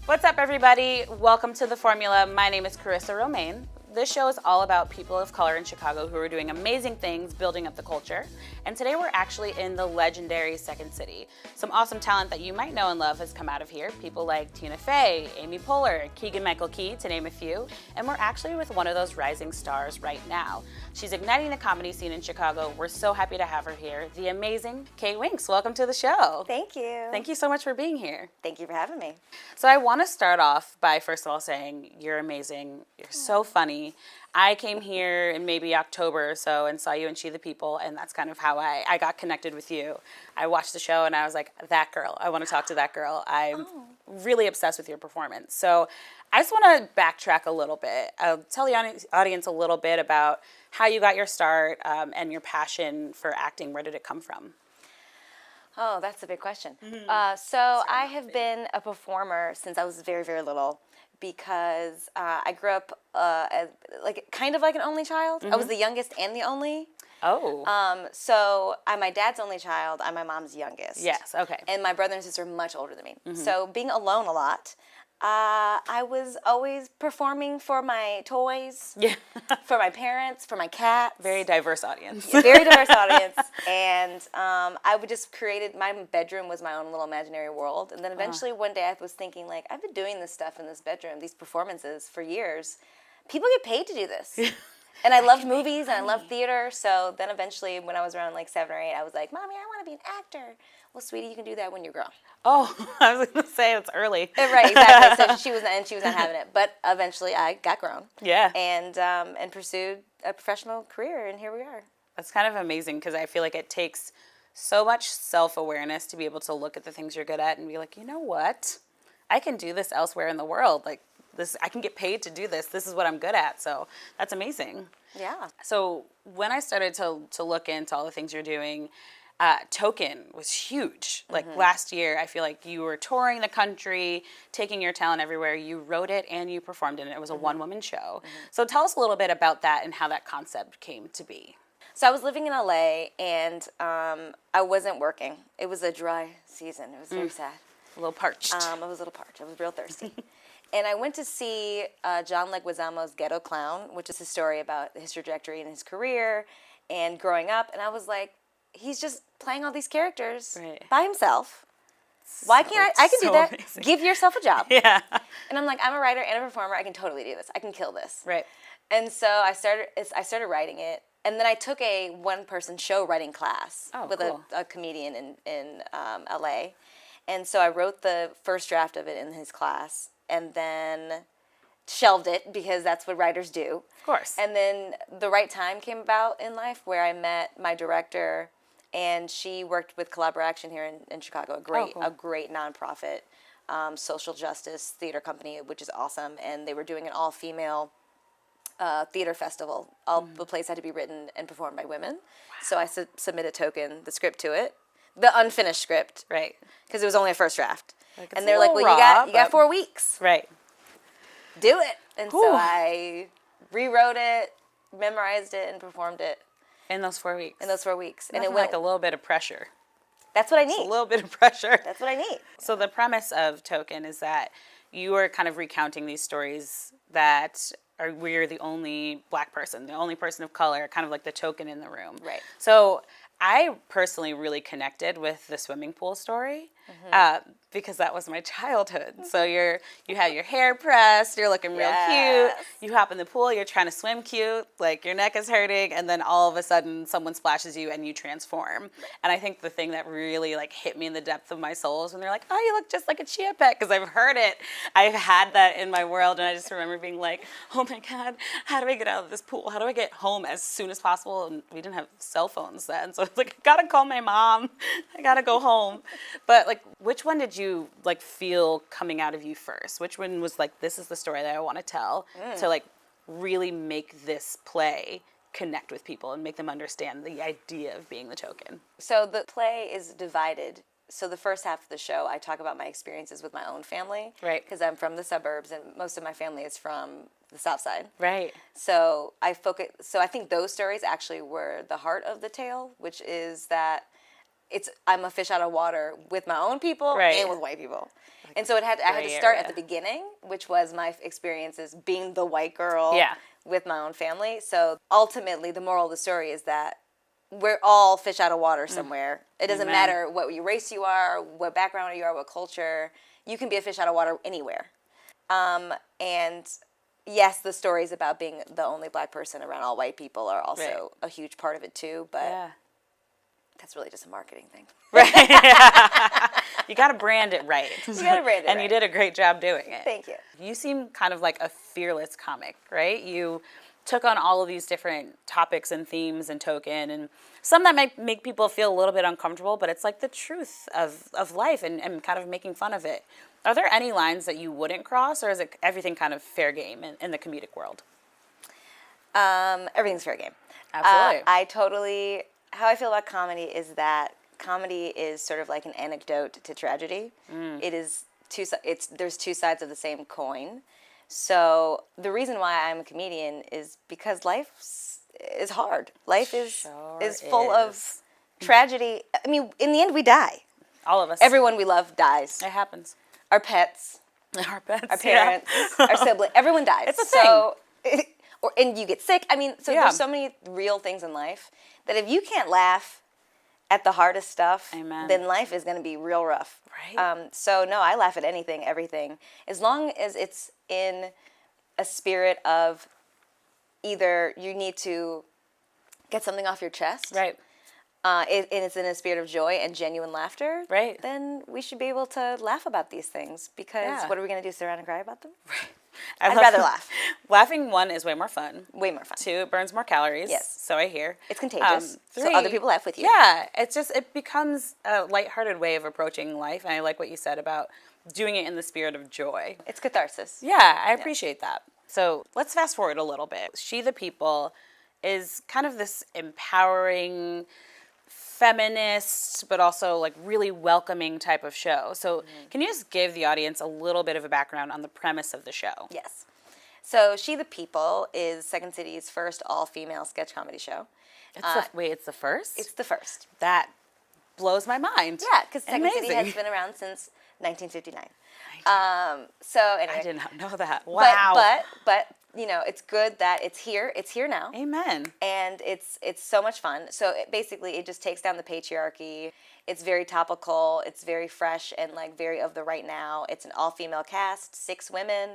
What's up, everybody? Welcome to The Formula. My name is Carissa Romain. This show is all about people of color in Chicago who are doing amazing things, building up the culture. And today we're actually in the legendary Second City. Some awesome talent that you might know and love has come out of here. People like Tina Fey, Amy Poehler, Keegan-Michael Key, to name a few. And we're actually with one of those rising stars right now. She's igniting the comedy scene in Chicago. We're so happy to have her here. The amazing Kaye Winks. Welcome to the show. Thank you. Thank you so much for being here. Thank you for having me. So I want to start off by first of all saying you're amazing. You're so funny. I came here in maybe October or so and saw you in She the People, and that's kind of how I got connected with you. I watched the show and I was like, that girl. I want to talk to that girl. I'm really obsessed with your performance. So I just want to backtrack a little bit. I'll tell the audience a little bit about how you got your start and your passion for acting. Where did it come from? Oh, that's a big question. So I have been a performer since I was very, very little because I grew up as kind of like an only child. I was the youngest and the only. Oh. So I'm my dad's only child. I'm my mom's youngest. Yes, okay. And my brother and sister are much older than me. So being alone a lot, I was always performing for my toys, for my parents, for my cats. Very diverse audience. Very diverse audience. And I would just created, my bedroom was my own little imaginary world. And then eventually one day I was thinking, like, I've been doing this stuff in this bedroom, these performances for years. People get paid to do this. And I loved movies and I loved theater. So then eventually when I was around like 7 or 8, I was like, Mommy, I want to be an actor. Well, sweetie, you can do that when you grow. Oh, I was going to say it's early. Right, exactly. So she was not having it. But eventually I got grown. Yeah. And pursued a professional career, and here we are. That's kind of amazing because I feel like it takes so much self-awareness to be able to look at the things you're good at and be like, you know what? I can do this elsewhere in the world. Like this, I can get paid to do this. This is what I'm good at. So that's amazing. Yeah. So when I started to look into all the things you're doing, Token was huge. Like last year, I feel like you were touring the country, taking your talent everywhere. You wrote it and you performed in it. It was a one-woman show. So tell us a little bit about that and how that concept came to be. So I was living in LA, and I wasn't working. It was a dry season. It was very sad. A little parched. I was a little parched. I was real thirsty. And I went to see John Leguizamo's Ghetto Clown, which is his story about his trajectory in his career and growing up. And I was like, he's just playing all these characters by himself. Why can't I can do that. Amazing. Give yourself a job. Yeah. And I'm like, I'm a writer and a performer. I can totally do this. I can kill this. Right. And so I started writing it. And then I took a one-person show writing class with a comedian in LA. And so I wrote the first draft of it in his class and then shelved it because that's what writers do. Of course. And then the right time came about in life where I met my director, and she worked with Collaboration here in Chicago, a great nonprofit social justice theater company, which is awesome. And they were doing an all-female theater festival. All the plays had to be written and performed by women. Wow. So I submitted the script to it, the unfinished script, right? Because it was only a first draft. Like, and they're like, well, you got 4 weeks, right? Do it. And so I rewrote it, memorized it, and performed it in those 4 weeks. And it went like a little bit of pressure. That's what I need. Just a little bit of pressure. That's what I need. So the premise of Token is that you are kind of recounting these stories that we're the only black person, the only person of color, kind of like the token in the room. Right. So I personally really connected with the swimming pool story because that was my childhood. So you have your hair pressed, you're looking real cute, you hop in the pool, you're trying to swim cute, like your neck is hurting, and then all of a sudden someone splashes you and you transform. And I think the thing that really like hit me in the depth of my soul is when they're like, oh, you look just like a chia pet, because I've heard it. I've had that in my world, and I just remember being like, oh my God, how do I get out of this pool? How do I get home as soon as possible? And we didn't have cell phones then, so it's like, I gotta call my mom. I gotta go home. But like, which one did you like feel coming out of you first? Which one was like, this is the story that I want to tell to like really make this play connect with people and make them understand the idea of being the token? So the play is divided. So the first half of the show, I talk about my experiences with my own family. Right. Because I'm from the suburbs, and most of my family is from the South Side. Right. So I think those stories actually were the heart of the tale, which is that I'm a fish out of water with my own people Right. and with white people. And so I had to start at the beginning, which was my experiences being the white girl with my own family. So ultimately, the moral of the story is that we're all fish out of water somewhere. It doesn't matter what race you are, what background you are, what culture. You can be a fish out of water anywhere. And yes, the stories about being the only black person around all white people are also a huge part of it too. But that's really just a marketing thing. Right. You got to brand it right. You got to brand it and right. you did a great job doing it. Thank you. You seem kind of like a fearless comic, right? You took on all of these different topics and themes and token, and some that might make people feel a little bit uncomfortable, but it's like the truth of life and kind of making fun of it. Are there any lines that you wouldn't cross, or is it everything kind of fair game in the comedic world? Everything's fair game. Absolutely. How I feel about comedy is that comedy is sort of like an anecdote to tragedy. It is there's two sides of the same coin. So the reason why I'm a comedian is because life is hard. Life is full of tragedy. I mean, in the end, we die. All of us. Everyone we love dies. It happens. Our pets. Our pets. Our parents. Our siblings. Everyone dies. It's a thing. And you get sick. I mean, so there's so many real things in life that if you can't laugh at the hardest stuff, then life is going to be real rough. Right. So no, I laugh at anything, everything, as long as it's in a spirit of either you need to get something off your chest, right, and it's in a spirit of joy and genuine laughter, right, then we should be able to laugh about these things, because what are we going to do, sit around and cry about them? Right. I'd rather laugh. Laughing, one, is way more fun. Way more fun. Two, it burns more calories. Yes. So I hear. It's contagious. Three, so other people laugh with you. Yeah. It becomes a lighthearted way of approaching life. And I like what you said about doing it in the spirit of joy. It's catharsis. Yeah, I appreciate that. So let's fast forward a little bit. She the People is kind of this empowering, feminist, but also like really welcoming type of show. So can you just give the audience a little bit of a background on the premise of the show? Yes. So She the People is Second City's first all-female sketch comedy show. It's the first? It's the first. That blows my mind. Yeah, because Second City has been around since 1959. So anyway, I did not know that. Wow. But you know, it's good that it's here. It's here now. Amen. And it's so much fun. So it just takes down the patriarchy. It's very topical. It's very fresh and like very of the right now. It's an all-female cast, 6 women,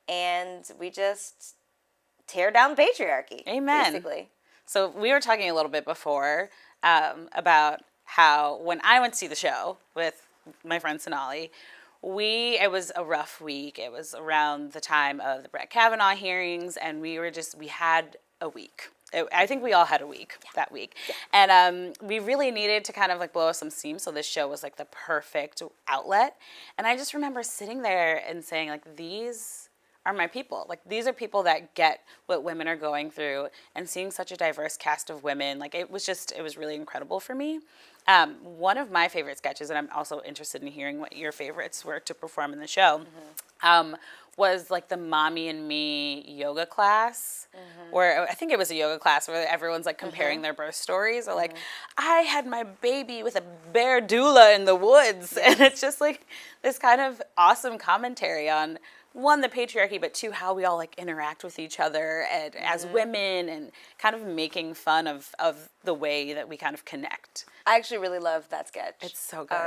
and we just tear down the patriarchy. Amen. Basically. So we were talking a little bit before about how when I went to see the show with my friend Sonali, it was a rough week. It was around the time of the Brett Kavanaugh hearings, and we had a week. I think we all had a week that week. Yeah. And we really needed to kind of like blow us some steam, so this show was like the perfect outlet. And I just remember sitting there and saying, like, these are my people. Like, these are people that get what women are going through, and seeing such a diverse cast of women, like, it was really incredible for me. One of my favorite sketches, and I'm also interested in hearing what your favorites were to perform in the show, was like the Mommy and Me yoga class, where I think it was a yoga class where everyone's like comparing their birth stories, or like, I had my baby with a bear doula in the woods. Yes. And it's just like this kind of awesome commentary on, one, the patriarchy, but two, how we all like interact with each other and as women, and kind of making fun of the way that we kind of connect. I actually really love that sketch. It's so good.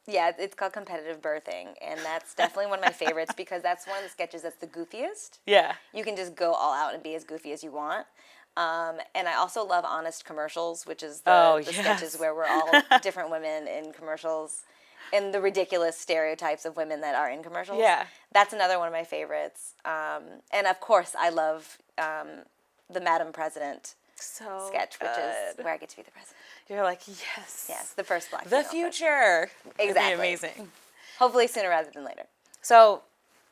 Yeah, it's called Competitive Birthing, and that's definitely one of my favorites because that's one of the sketches that's the goofiest. Yeah. You can just go all out and be as goofy as you want. And I also love Honest Commercials, which is the sketches where we're all different women in commercials, and the ridiculous stereotypes of women that are in commercials. Yeah. That's another one of my favorites. And of course, I love the Madam President sketch, which is where I get to be the president. You're like, yes. Yes, the first black The future. Exactly. It'd be amazing. Hopefully sooner rather than later. So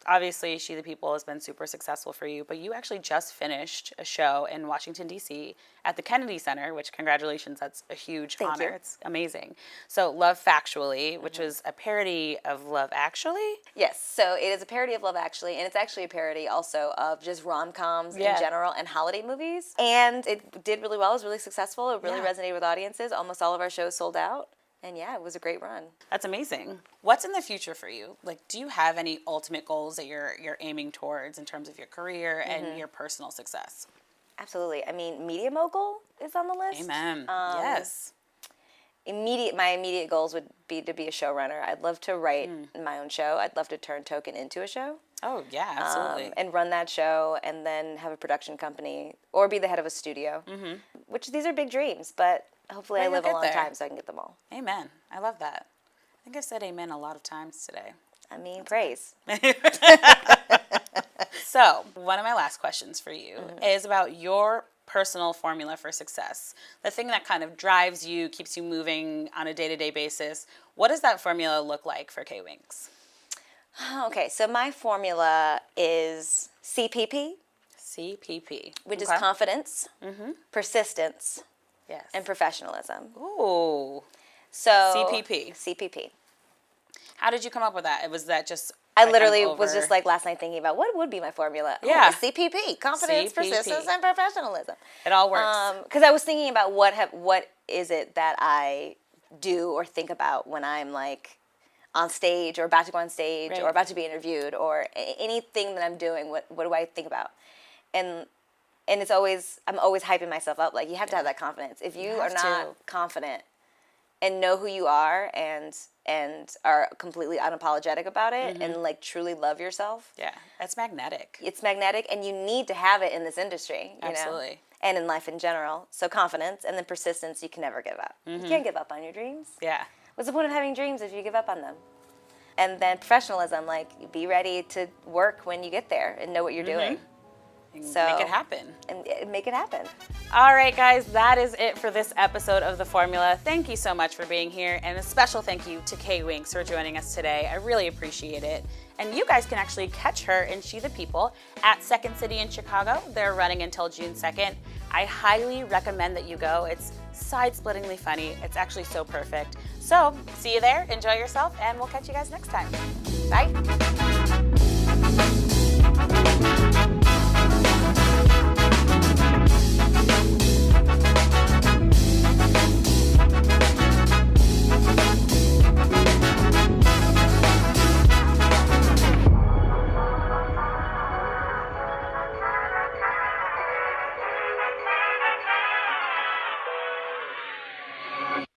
obviously She the People has been super successful for you, but you actually just finished a show in Washington, D.C. at the Kennedy Center, which congratulations, that's a huge honor. You. It's amazing. So Love Factually, which is a parody of Love Actually. Yes, so it is a parody of Love Actually, and it's actually a parody also of just rom-coms in general and holiday movies. And it did really well. It was really successful. It really resonated with audiences. Almost all of our shows sold out. And yeah, it was a great run. That's amazing. What's in the future for you? Like, do you have any ultimate goals that you're aiming towards in terms of your career and your personal success? Absolutely. I mean, Media Mogul is on the list. Amen. Yes. My immediate goals would be to be a showrunner. I'd love to write my own show. I'd love to turn Token into a show. Oh, yeah, absolutely. And run that show and then have a production company or be the head of a studio, which these are big dreams, but hopefully I live a long time so I can get them all. Amen. I love that. I think I've said amen a lot of times today. I mean, praise. So, one of my last questions for you is about your personal formula for success. The thing that kind of drives you, keeps you moving on a day-to-day basis. What does that formula look like for Kaye Winks? Okay, so my formula is CPP. CPP. Which is confidence, persistence, and professionalism. Ooh. So CPP. CPP. How did you come up with that? Was that just... I literally was just like last night thinking about what would be my formula. Yeah. Oh, CPP. Confidence, persistence, and professionalism. It all works. Because I was thinking about what is it that I do or think about when I'm like on stage or about to go on stage or about to be interviewed or anything that I'm doing. What do I think about? And it's always, I'm always hyping myself up. Like, you have to have that confidence. If you are not confident and know who you are and are completely unapologetic about it and like truly love yourself. Yeah, that's magnetic. It's magnetic, and you need to have it in this industry. You know? And in life in general. So confidence and then persistence, you can never give up. You can't give up on your dreams. Yeah. What's the point of having dreams if you give up on them? And then professionalism, like, be ready to work when you get there and know what you're doing. So make it happen. And make it happen. All right, guys, that is it for this episode of The Formula. Thank you so much for being here, and a special thank you to Kaye Winks for joining us today. I really appreciate it. And you guys can actually catch her in She the People at Second City in Chicago. They're running until June 2nd. I highly recommend that you go. It's side-splittingly funny. It's actually so perfect. So, see you there, enjoy yourself, and we'll catch you guys next time. Bye.